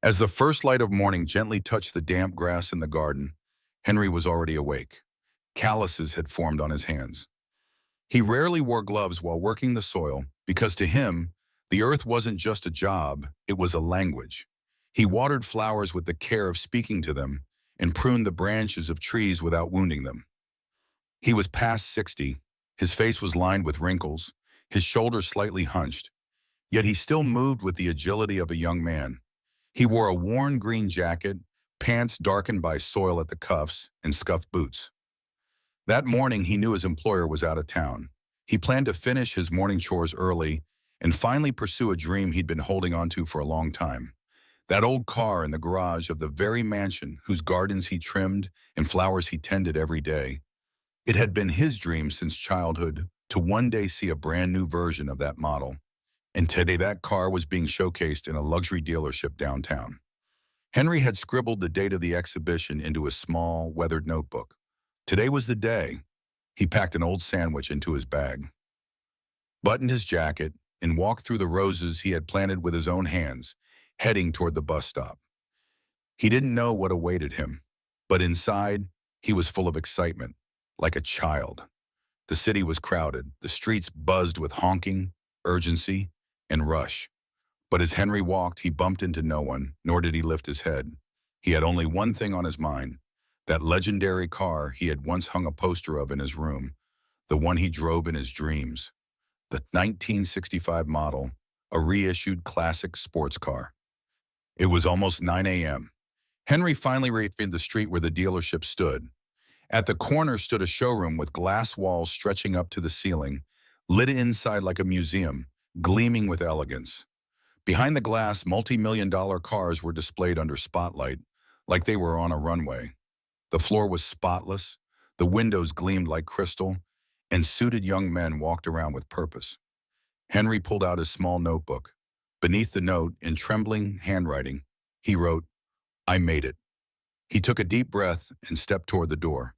As the first light of morning gently touched the damp grass in the garden, Henry was already awake. Calluses had formed on his hands. He rarely wore gloves while working the soil because to him, the earth wasn't just a job, it was a language. He watered flowers with the care of speaking to them and pruned the branches of trees without wounding them. He was past 60. His face was lined with wrinkles, his shoulders slightly hunched, yet he still moved with the agility of a young man. He wore a worn green jacket, pants darkened by soil at the cuffs, and scuffed boots. That morning, he knew his employer was out of town. He planned to finish his morning chores early and finally pursue a dream he'd been holding on to for a long time. That old car in the garage of the very mansion whose gardens he trimmed and flowers he tended every day. It had been his dream since childhood to one day see a brand new version of that model. And today that car was being showcased in a luxury dealership downtown. Henry had scribbled the date of the exhibition into a small, weathered notebook. Today was the day. He packed an old sandwich into his bag, buttoned his jacket, and walked through the roses he had planted with his own hands, heading toward the bus stop. He didn't know what awaited him, but inside, he was full of excitement, like a child. The city was crowded, the streets buzzed with honking, urgency, and rush. But as Henry walked, he bumped into no one, nor did he lift his head. He had only one thing on his mind, that legendary car he had once hung a poster of in his room, the one he drove in his dreams, the 1965 model, a reissued classic sports car. It was almost 9 a.m. Henry finally reached the street where the dealership stood. At the corner stood a showroom with glass walls stretching up to the ceiling, lit inside like a museum, gleaming with elegance. Behind the glass, multi-million-dollar cars were displayed under spotlight, like they were on a runway. The floor was spotless, the windows gleamed like crystal, and suited young men walked around with purpose. Henry pulled out his small notebook. Beneath the note, in trembling handwriting, he wrote, "I made it." He took a deep breath and stepped toward the door.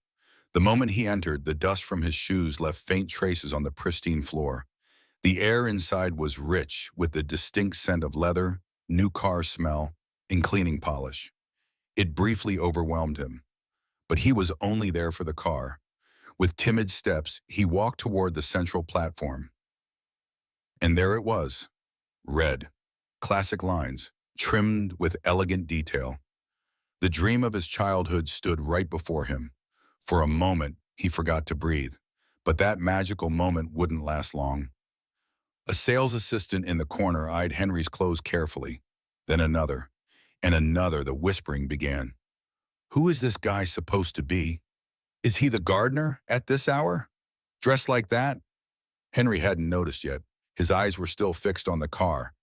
The moment he entered, the dust from his shoes left faint traces on the pristine floor. The air inside was rich with the distinct scent of leather, new car smell, and cleaning polish. It briefly overwhelmed him, but he was only there for the car. With timid steps, he walked toward the central platform. And there it was, red, classic lines, trimmed with elegant detail. The dream of his childhood stood right before him. For a moment, he forgot to breathe, but that magical moment wouldn't last long. A sales assistant in the corner eyed Henry's clothes carefully, then another, and another. The whispering began. Who is this guy supposed to be? Is he the gardener at this hour? Dressed like that? Henry hadn't noticed yet. His eyes were still fixed on the car.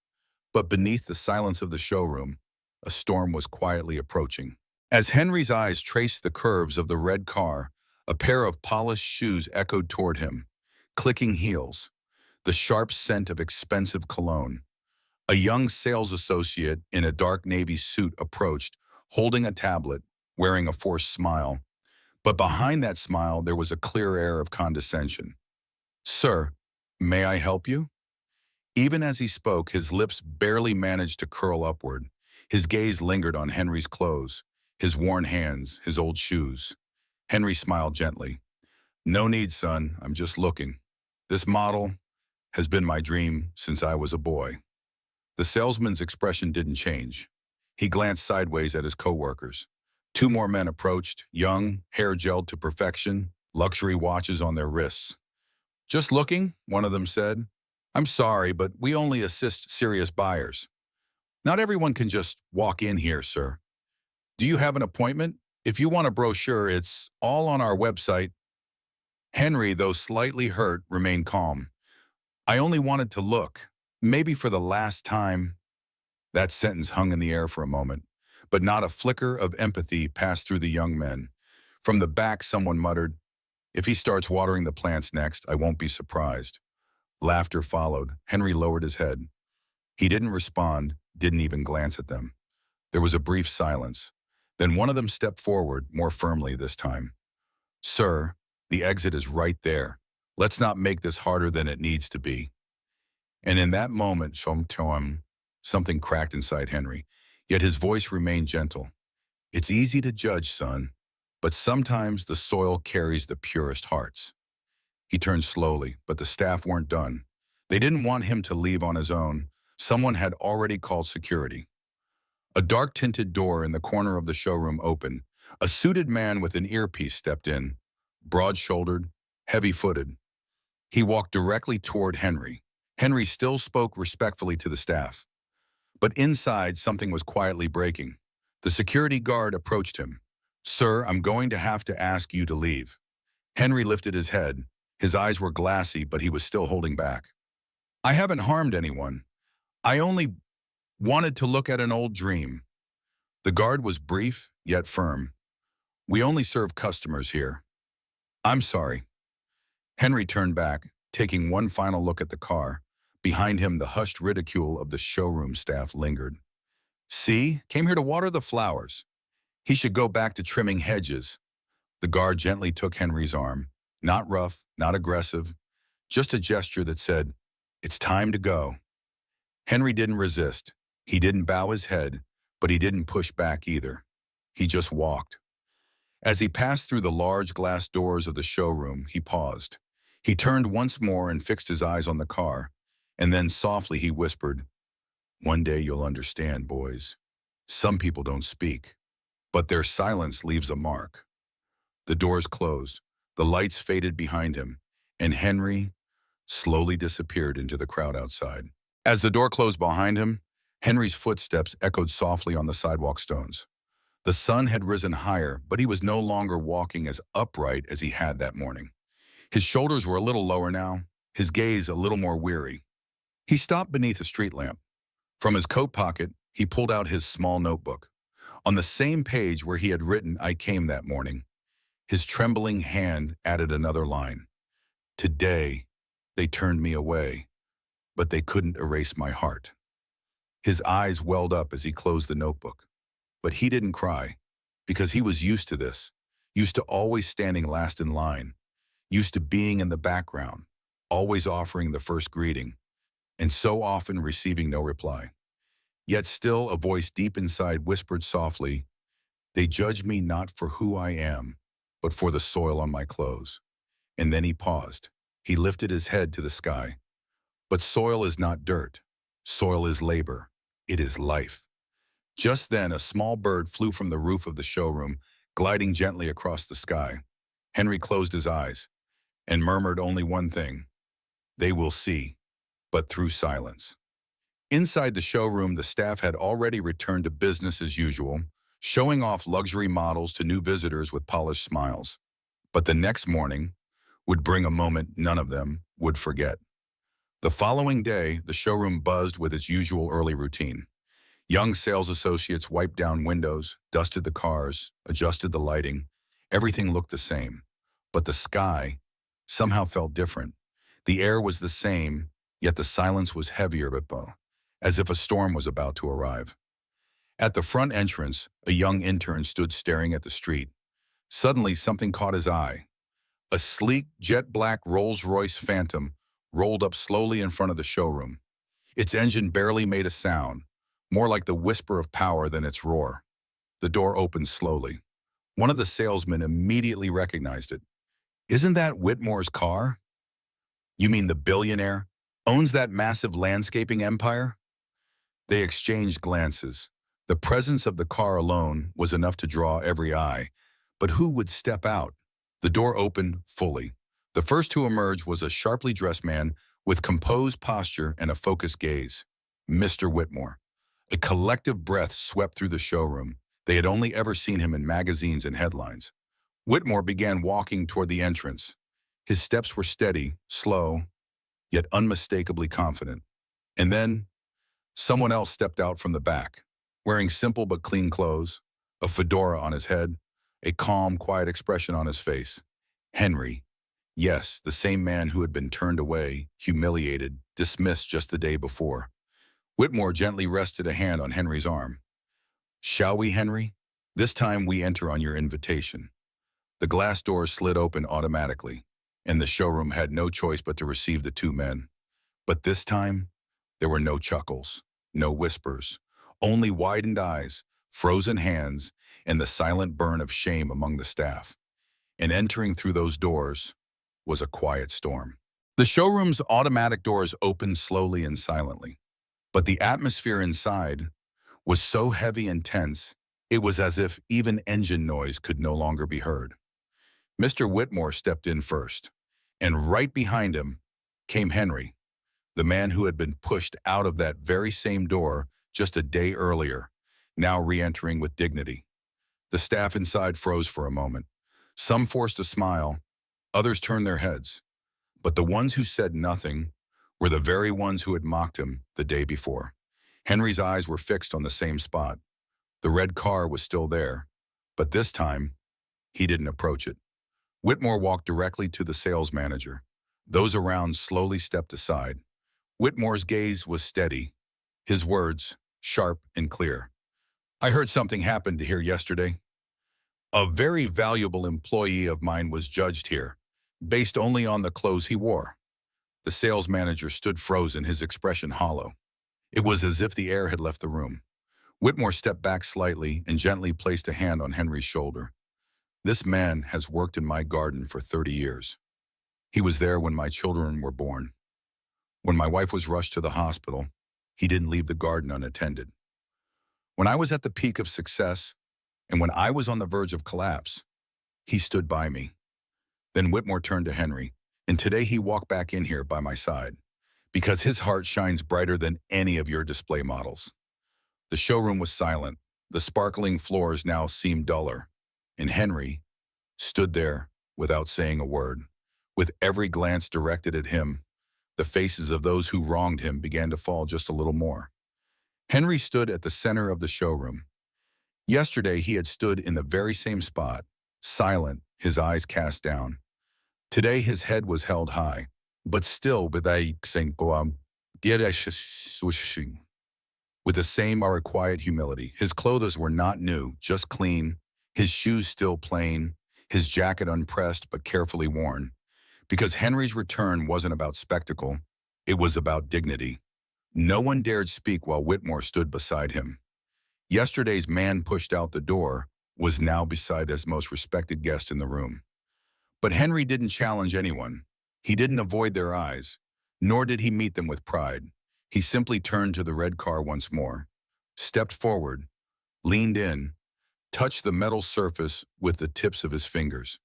But beneath the silence of the showroom, a storm was quietly approaching. As Henry's eyes traced the curves of the red car, a pair of polished shoes echoed toward him, clicking heels, the sharp scent of expensive cologne. A young sales associate in a dark navy suit approached, holding a tablet, wearing a forced smile. But behind that smile, there was a clear air of condescension. "Sir, may I help you?" Even as he spoke, his lips barely managed to curl upward. His gaze lingered on Henry's clothes, his worn hands, his old shoes. Henry smiled gently. "No need, son. I'm just looking. This model has been my dream since I was a boy." The salesman's expression didn't change. He glanced sideways at his coworkers. Two more men approached, young, hair gelled to perfection, luxury watches on their wrists. "Just looking," one of them said. "I'm sorry, but we only assist serious buyers. Not everyone can just walk in here, sir. Do you have an appointment? If you want a brochure, it's all on our website." Henry, though slightly hurt, remained calm. "I only wanted to look, maybe for the last time." That sentence hung in the air for a moment, but not a flicker of empathy passed through the young men. From the back, someone muttered, "If he starts watering the plants next, I won't be surprised." Laughter followed. Henry lowered his head. He didn't respond, didn't even glance at them. There was a brief silence. Then one of them stepped forward, more firmly this time. "Sir, the exit is right there. Let's not make this harder than it needs to be." And in that moment, something cracked inside Henry. Yet his voice remained gentle. It's easy to judge, son, but sometimes the soil carries the purest hearts. He turned slowly, but the staff weren't done. They didn't want him to leave on his own. Someone had already called security. A dark-tinted door in the corner of the showroom opened. A suited man with an earpiece stepped in, broad-shouldered, heavy-footed. He walked directly toward Henry. Henry still spoke respectfully to the staff. But inside, something was quietly breaking. The security guard approached him. "Sir, I'm going to have to ask you to leave." Henry lifted his head. His eyes were glassy, but he was still holding back. "I haven't harmed anyone. I only wanted to look at an old dream." The guard was brief, yet firm. "We only serve customers here." "I'm sorry." Henry turned back, taking one final look at the car. Behind him, the hushed ridicule of the showroom staff lingered. "See, came here to water the flowers. He should go back to trimming hedges." The guard gently took Henry's arm. Not rough, not aggressive, just a gesture that said, "It's time to go." Henry didn't resist. He didn't bow his head, but he didn't push back either. He just walked. As he passed through the large glass doors of the showroom, he paused. He turned once more and fixed his eyes on the car, and then softly he whispered, "One day you'll understand, boys. Some people don't speak, but their silence leaves a mark." The doors closed, the lights faded behind him, and Henry slowly disappeared into the crowd outside. As the door closed behind him, Henry's footsteps echoed softly on the sidewalk stones. The sun had risen higher, but he was no longer walking as upright as he had that morning. His shoulders were a little lower now, his gaze a little more weary. He stopped beneath a street lamp. From his coat pocket, he pulled out his small notebook. On the same page where he had written, "I came that morning," his trembling hand added another line. "Today, they turned me away, but they couldn't erase my heart." His eyes welled up as he closed the notebook. But he didn't cry, because he was used to this, used to always standing last in line, used to being in the background, always offering the first greeting, and so often receiving no reply. Yet still a voice deep inside whispered softly, "They judge me not for who I am, but for the soil on my clothes." And then he paused. He lifted his head to the sky. But soil is not dirt. Soil is labor. It is life. Just then, a small bird flew from the roof of the showroom, gliding gently across the sky. Henry closed his eyes and murmured only one thing: "They will see," but through silence. Inside the showroom, the staff had already returned to business as usual, showing off luxury models to new visitors with polished smiles. But the next morning would bring a moment none of them would forget. The following day, the showroom buzzed with its usual early routine. Young sales associates wiped down windows, dusted the cars, adjusted the lighting. Everything looked the same. But the sky somehow felt different. The air was the same, yet the silence was heavier, as if a storm was about to arrive. At the front entrance, a young intern stood staring at the street. Suddenly, something caught his eye. A sleek, jet-black Rolls-Royce Phantom rolled up slowly in front of the showroom. Its engine barely made a sound, more like the whisper of power than its roar. The door opened slowly. One of the salesmen immediately recognized it. "Isn't that Whitmore's car?" "You mean the billionaire owns that massive landscaping empire?" They exchanged glances. The presence of the car alone was enough to draw every eye. But who would step out? The door opened fully. The first to emerge was a sharply dressed man with composed posture and a focused gaze. Mr. Whitmore. A collective breath swept through the showroom. They had only ever seen him in magazines and headlines. Whitmore began walking toward the entrance. His steps were steady, slow, yet unmistakably confident. And then, someone else stepped out from the back, wearing simple but clean clothes, a fedora on his head, a calm, quiet expression on his face. Henry. Yes, the same man who had been turned away, humiliated, dismissed just the day before. Whitmore gently rested a hand on Henry's arm. "Shall we, Henry? This time we enter on your invitation." The glass doors slid open automatically, and the showroom had no choice but to receive the two men. But this time, there were no chuckles, no whispers, Only widened eyes, frozen hands, and the silent burn of shame among the staff. And entering through those doors was a quiet storm. The showroom's automatic doors opened slowly and silently, but the atmosphere inside was so heavy and tense, it was as if even engine noise could no longer be heard. Mr. Whitmore stepped in first, and right behind him came Henry, the man who had been pushed out of that very same door just a day earlier, now re-entering with dignity. The staff inside froze for a moment. Some forced a smile, others turned their heads, but the ones who said nothing were the very ones who had mocked him the day before. Henry's eyes were fixed on the same spot. The red car was still there, but this time, he didn't approach it. Whitmore walked directly to the sales manager. Those around slowly stepped aside. Whitmore's gaze was steady, his words sharp and clear. "I heard something happened here yesterday. A very valuable employee of mine was judged here, based only on the clothes he wore." The sales manager stood frozen, his expression hollow. It was as if the air had left the room. Whitmore stepped back slightly and gently placed a hand on Henry's shoulder. "This man has worked in my garden for 30 years. He was there when my children were born. When my wife was rushed to the hospital, he didn't leave the garden unattended. When I was at the peak of success, and when I was on the verge of collapse, he stood by me." Then Whitmore turned to Henry, "And today he walked back in here by my side, because his heart shines brighter than any of your display models." The showroom was silent. The sparkling floors now seemed duller, and Henry stood there without saying a word. With every glance directed at him, the faces of those who wronged him began to fall just a little more. Henry stood at the center of the showroom. Yesterday, he had stood in the very same spot, silent, his eyes cast down. Today, his head was held high, but still with the same quiet humility. His clothes were not new, just clean, his shoes still plain, his jacket unpressed but carefully worn. Because Henry's return wasn't about spectacle, it was about dignity. No one dared speak while Whitmore stood beside him. Yesterday's man pushed out the door was now beside his most respected guest in the room. But Henry didn't challenge anyone. He didn't avoid their eyes, nor did he meet them with pride. He simply turned to the red car once more, stepped forward, leaned in, touched the metal surface with the tips of his fingers.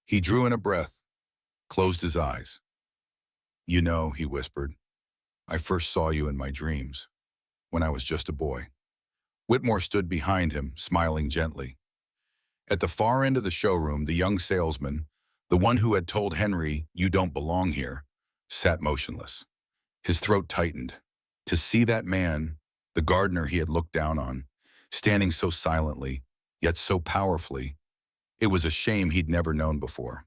He drew in a breath, closed his eyes. "You know," he whispered, "I first saw you in my dreams, when I was just a boy." Whitmore stood behind him, smiling gently. At the far end of the showroom, the young salesman, the one who had told Henry, "You don't belong here," sat motionless. His throat tightened. To see that man, the gardener he had looked down on, standing so silently, yet so powerfully, it was a shame he'd never known before.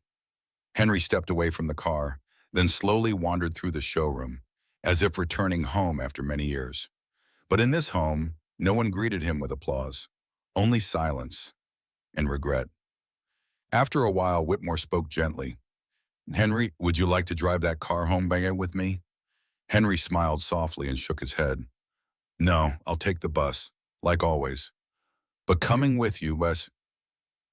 Henry stepped away from the car, then slowly wandered through the showroom, as if returning home after many years. But in this home, no one greeted him with applause, only silence and regret. After a while, Whitmore spoke gently. "Henry, would you like to drive that car home with me?" Henry smiled softly and shook his head. "No, I'll take the bus, like always. But coming with you, Wes,"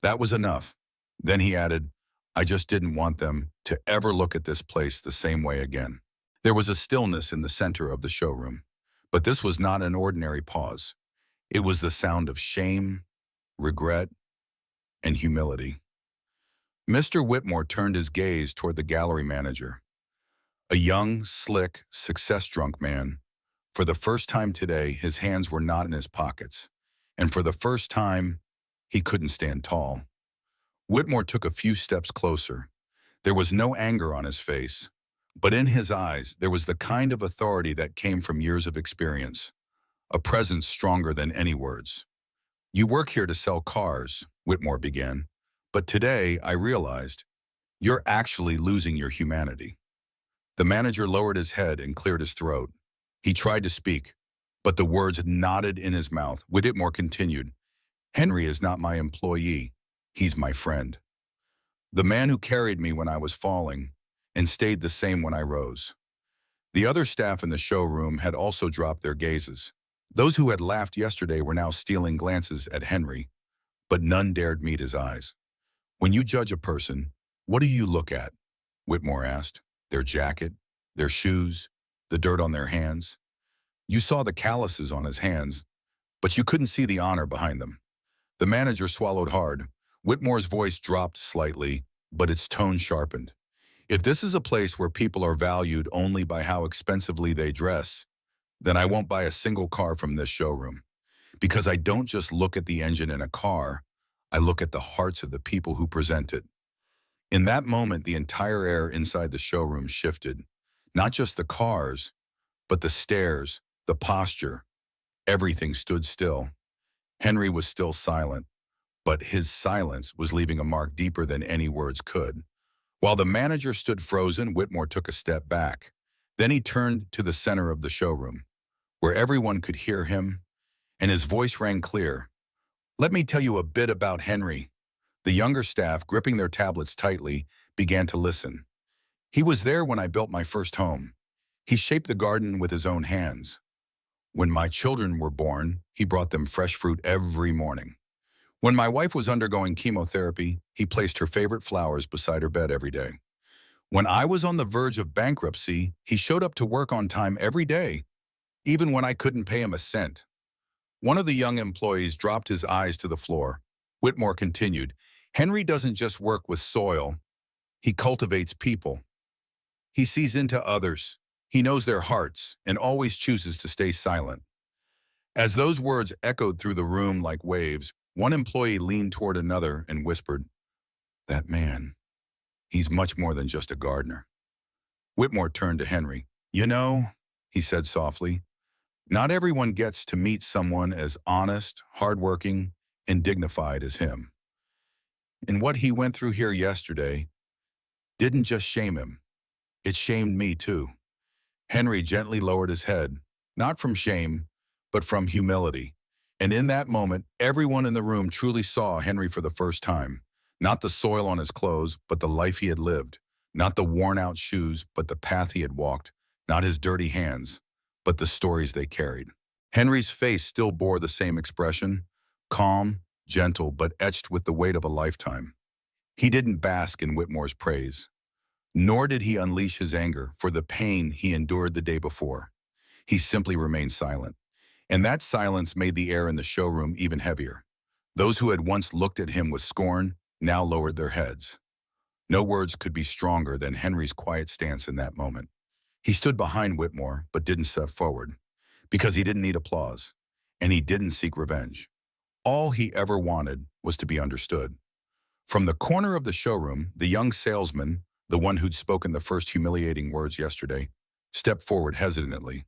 that was enough. Then he added, "I just didn't want them to ever look at this place the same way again." There was a stillness in the center of the showroom, but this was not an ordinary pause. It was the sound of shame, regret, and humility. Mr. Whitmore turned his gaze toward the gallery manager, a young, slick, success-drunk man. For the first time today, his hands were not in his pockets, and for the first time, he couldn't stand tall. Whitmore took a few steps closer. There was no anger on his face, but in his eyes there was the kind of authority that came from years of experience, a presence stronger than any words. "You work here to sell cars," Whitmore began, "but today I realized you're actually losing your humanity." The manager lowered his head and cleared his throat. He tried to speak, but the words knotted in his mouth. Whitmore continued, "Henry is not my employee. He's my friend. The man who carried me when I was falling and stayed the same when I rose." The other staff in the showroom had also dropped their gazes. Those who had laughed yesterday were now stealing glances at Henry, but none dared meet his eyes. When you judge a person, what do you look at? Whitmore asked. Their jacket, their shoes, the dirt on their hands. You saw the calluses on his hands, but you couldn't see the honor behind them. The manager swallowed hard. Whitmore's voice dropped slightly, but its tone sharpened. If this is a place where people are valued only by how expensively they dress, then I won't buy a single car from this showroom. Because I don't just look at the engine in a car, I look at the hearts of the people who present it. In that moment, the entire air inside the showroom shifted. Not just the cars, but the stares, the posture. Everything stood still. Henry was still silent, but his silence was leaving a mark deeper than any words could. While the manager stood frozen, Whitmore took a step back. Then he turned to the center of the showroom, where everyone could hear him, and his voice rang clear. Let me tell you a bit about Henry. The younger staff, gripping their tablets tightly, began to listen. He was there when I built my first home. He shaped the garden with his own hands. When my children were born, he brought them fresh fruit every morning. When my wife was undergoing chemotherapy, he placed her favorite flowers beside her bed every day. When I was on the verge of bankruptcy, he showed up to work on time every day, even when I couldn't pay him a cent. One of the young employees dropped his eyes to the floor. Whitmore continued, Henry doesn't just work with soil, he cultivates people. He sees into others, he knows their hearts, and always chooses to stay silent. As those words echoed through the room like waves, one employee leaned toward another and whispered, that man, he's much more than just a gardener. Whitmore turned to Henry. You know, he said softly, not everyone gets to meet someone as honest, hardworking, and dignified as him. And what he went through here yesterday didn't just shame him, it shamed me too. Henry gently lowered his head, not from shame, but from humility. And in that moment, everyone in the room truly saw Henry for the first time. Not the soil on his clothes, but the life he had lived. Not the worn-out shoes, but the path he had walked. Not his dirty hands, but the stories they carried. Henry's face still bore the same expression, calm, gentle, but etched with the weight of a lifetime. He didn't bask in Whitmore's praise, nor did he unleash his anger for the pain he endured the day before. He simply remained silent. And that silence made the air in the showroom even heavier. Those who had once looked at him with scorn now lowered their heads. No words could be stronger than Henry's quiet stance in that moment. He stood behind Whitmore, but didn't step forward, because he didn't need applause, and he didn't seek revenge. All he ever wanted was to be understood. From the corner of the showroom, the young salesman, the one who'd spoken the first humiliating words yesterday, stepped forward hesitantly.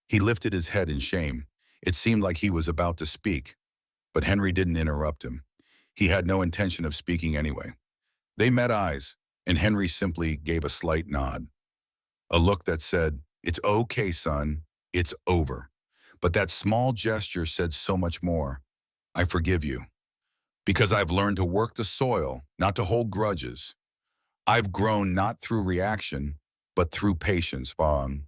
He lifted his head in shame. It seemed like he was about to speak, but Henry didn't interrupt him. He had no intention of speaking anyway. They met eyes, and Henry simply gave a slight nod. A look that said, it's okay, son, it's over. But that small gesture said so much more. I forgive you, because I've learned to work the soil, not to hold grudges. I've grown not through reaction, but through patience, Vaughn.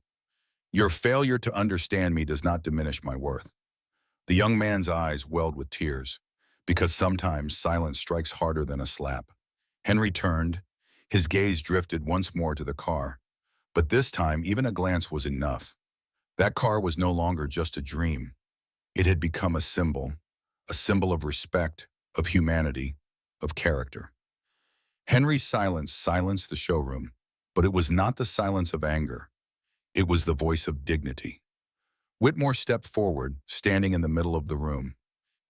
Your failure to understand me does not diminish my worth. The young man's eyes welled with tears, because sometimes silence strikes harder than a slap. Henry turned. His gaze drifted once more to the car. But this time, even a glance was enough. That car was no longer just a dream. It had become a symbol of respect, of humanity, of character. Henry's silence silenced the showroom, but it was not the silence of anger. It was the voice of dignity. Whitmore stepped forward, standing in the middle of the room.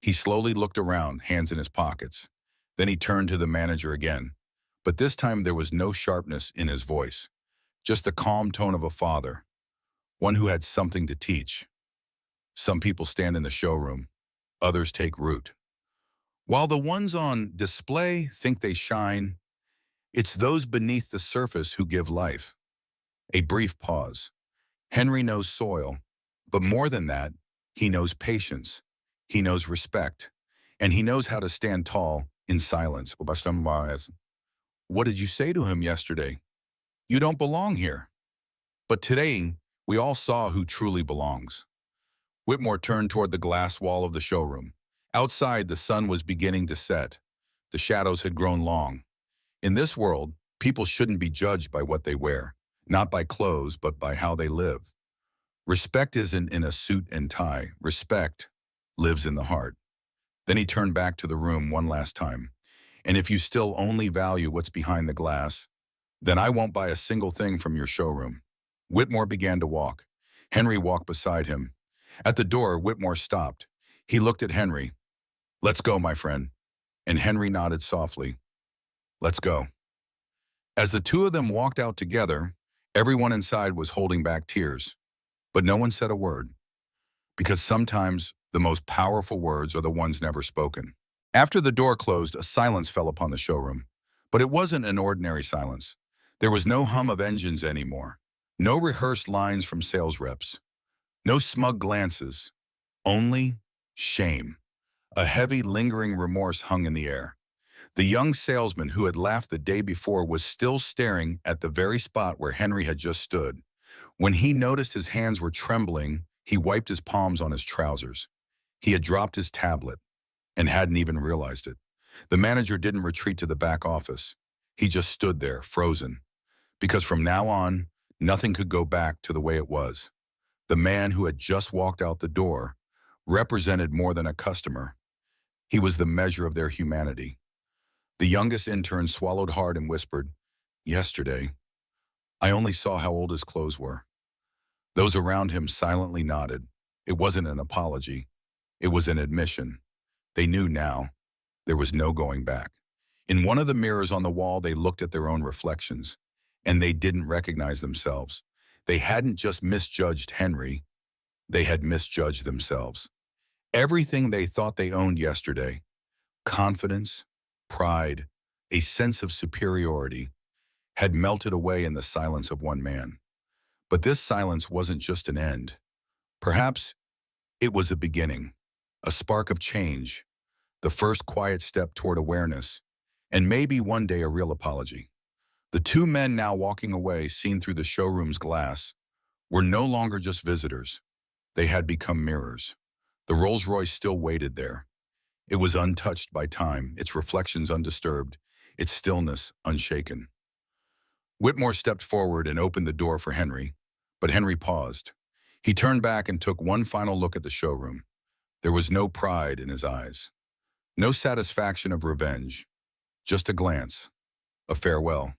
He slowly looked around, hands in his pockets. Then he turned to the manager again. But this time there was no sharpness in his voice, just the calm tone of a father, one who had something to teach. Some people stand in the showroom, others take root. While the ones on display think they shine, it's those beneath the surface who give life. A brief pause. Henry knows soil, but more than that, he knows patience, he knows respect, and he knows how to stand tall in silence. What did you say to him yesterday? You don't belong here. But today, we all saw who truly belongs. Whitmore turned toward the glass wall of the showroom. Outside, the sun was beginning to set. The shadows had grown long. In this world, people shouldn't be judged by what they wear, not by clothes, but by how they live. Respect isn't in a suit and tie. Respect lives in the heart. Then he turned back to the room one last time. And if you still only value what's behind the glass, then I won't buy a single thing from your showroom. Whitmore began to walk. Henry walked beside him. At the door, Whitmore stopped. He looked at Henry. "Let's go, my friend." And Henry nodded softly. "Let's go." As the two of them walked out together, everyone inside was holding back tears. But no one said a word, because sometimes the most powerful words are the ones never spoken. After the door closed, a silence fell upon the showroom. But it wasn't an ordinary silence. There was no hum of engines anymore, no rehearsed lines from sales reps, no smug glances, only shame. A heavy, lingering remorse hung in the air. The young salesman who had laughed the day before was still staring at the very spot where Henry had just stood. When he noticed his hands were trembling, he wiped his palms on his trousers. He had dropped his tablet and hadn't even realized it. The manager didn't retreat to the back office. He just stood there, frozen. Because from now on, nothing could go back to the way it was. The man who had just walked out the door represented more than a customer. He was the measure of their humanity. The youngest intern swallowed hard and whispered, "Yesterday, I only saw how old his clothes were." Those around him silently nodded. It wasn't an apology. It was an admission. They knew now. There was no going back. In one of the mirrors on the wall, they looked at their own reflections, and they didn't recognize themselves. They hadn't just misjudged Henry. They had misjudged themselves. Everything they thought they owned yesterday, confidence, pride, a sense of superiority, had melted away in the silence of one man. But this silence wasn't just an end. Perhaps it was a beginning, a spark of change, the first quiet step toward awareness, and maybe one day a real apology. The two men now walking away, seen through the showroom's glass, were no longer just visitors. They had become mirrors. The Rolls-Royce still waited there. It was untouched by time, its reflections undisturbed, its stillness unshaken. Whitmore stepped forward and opened the door for Henry, but Henry paused. He turned back and took one final look at the showroom. There was no pride in his eyes, no satisfaction of revenge, just a glance, a farewell,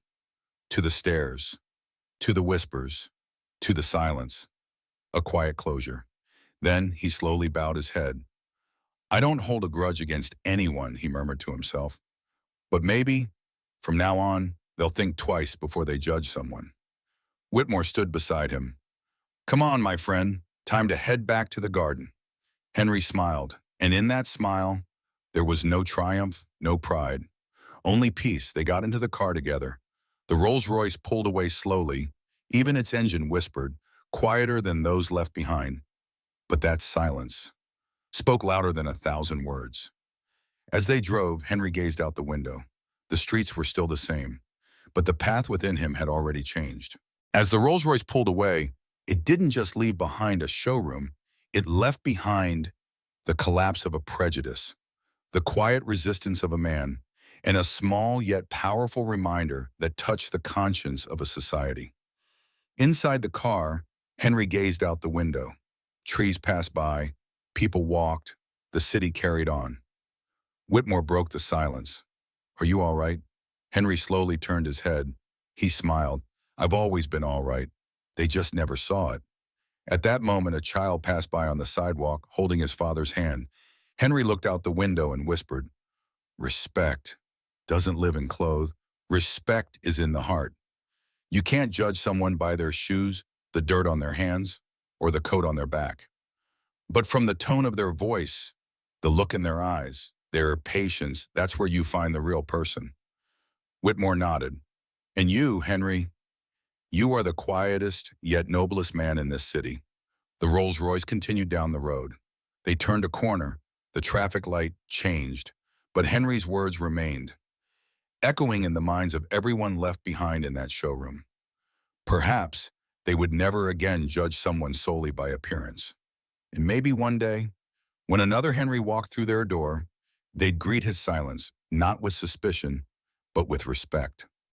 to the stares, to the whispers, to the silence, a quiet closure. Then he slowly bowed his head. "I don't hold a grudge against anyone," he murmured to himself. "But maybe, from now on, they'll think twice before they judge someone." Whitmore stood beside him. "Come on, my friend, time to head back to the garden." Henry smiled, and in that smile, there was no triumph, no pride, only peace. They got into the car together. The Rolls-Royce pulled away slowly. Even its engine whispered, quieter than those left behind. But that silence spoke louder than 1,000 words. As they drove, Henry gazed out the window. The streets were still the same, but the path within him had already changed. As the Rolls-Royce pulled away, it didn't just leave behind a showroom, it left behind the collapse of a prejudice, the quiet resistance of a man, and a small yet powerful reminder that touched the conscience of a society. Inside the car, Henry gazed out the window. Trees passed by, people walked, the city carried on. Whitmore broke the silence. "Are you all right?" Henry slowly turned his head. He smiled. "I've always been all right. They just never saw it." At that moment, a child passed by on the sidewalk, holding his father's hand. Henry looked out the window and whispered, "Respect doesn't live in clothes. Respect is in the heart." You can't judge someone by their shoes, the dirt on their hands, or the coat on their back. But from the tone of their voice, the look in their eyes, their patience, that's where you find the real person. Whitmore nodded. "And you, Henry, you are the quietest yet noblest man in this city." The Rolls-Royce continued down the road. They turned a corner. The traffic light changed, but Henry's words remained, echoing in the minds of everyone left behind in that showroom. Perhaps they would never again judge someone solely by appearance. And maybe one day, when another Henry walked through their door, they'd greet his silence, not with suspicion, but with respect.